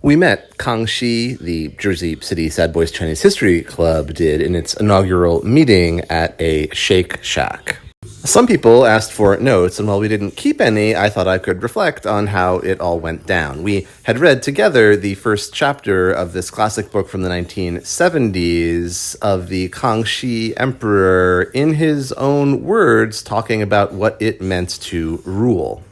We met Kangxi, the Jersey City Sad Boys Chinese History Club, did in its inaugural meeting at a Shake Shack. Some people asked for notes, and while we didn't keep any, I thought I could reflect on how it all went down. We had read together the first chapter of this classic book from the 1970s of the Kangxi Emperor, in his own words, talking about what it meant to rule.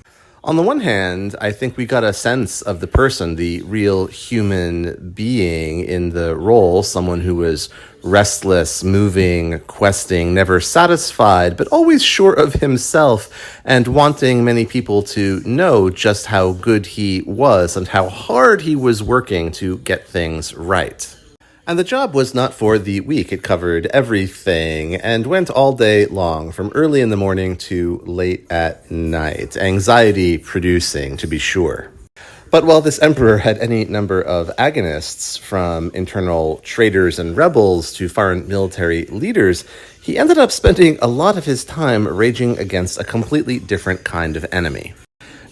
On the one hand, I think we got a sense of the person, the real human being in the role, someone who was restless, moving, questing, never satisfied, but always sure of himself and wanting many people to know just how good he was and how hard he was working to get things right. And the job was not for the weak. It covered everything and went all day long, from early in the morning to late at night. Anxiety producing, to be sure. But while this emperor had any number of agonists, from internal traitors and rebels to foreign military leaders, he ended up spending a lot of his time raging against a completely different kind of enemy.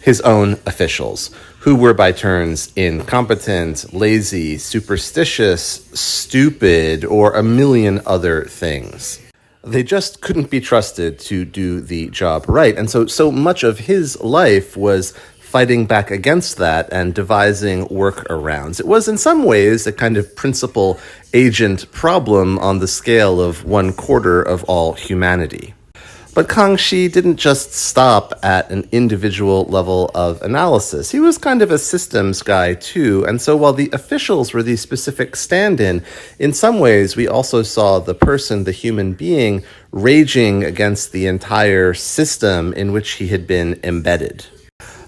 His own officials, who were by turns incompetent, lazy, superstitious, stupid, or a million other things. They just couldn't be trusted to do the job right, and so much of his life was fighting back against that and devising workarounds. It was in some ways a kind of principal-agent problem on the scale of 1/4 of all humanity. But Kangxi didn't just stop at an individual level of analysis. He was kind of a systems guy too, and so while the officials were the specific stand-in, in some ways we also saw the person, the human being, raging against the entire system in which he had been embedded.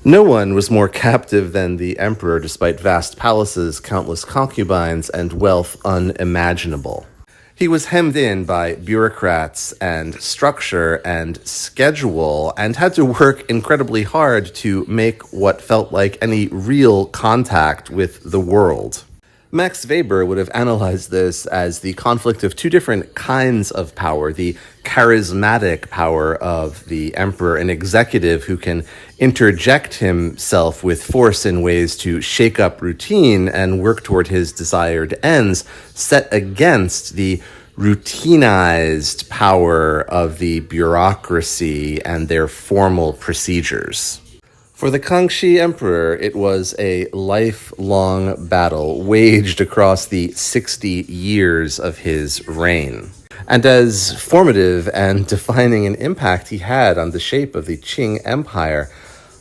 No one was more captive than the emperor, despite vast palaces, countless concubines, and wealth unimaginable. He was hemmed in by bureaucrats and structure and schedule and had to work incredibly hard to make what felt like any real contact with the world. Max Weber would have analyzed this as the conflict of two different kinds of power: the charismatic power of the emperor, an executive who can interject himself with force in ways to shake up routine and work toward his desired ends, set against the routinized power of the bureaucracy and their formal procedures. For the Kangxi Emperor, it was a lifelong battle waged across the 60 years of his reign. And as formative and defining an impact he had on the shape of the Qing Empire,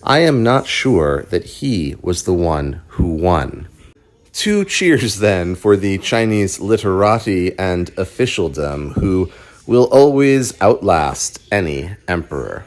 I am not sure that he was the one who won. 2 cheers, then, for the Chinese literati and officialdom who will always outlast any emperor.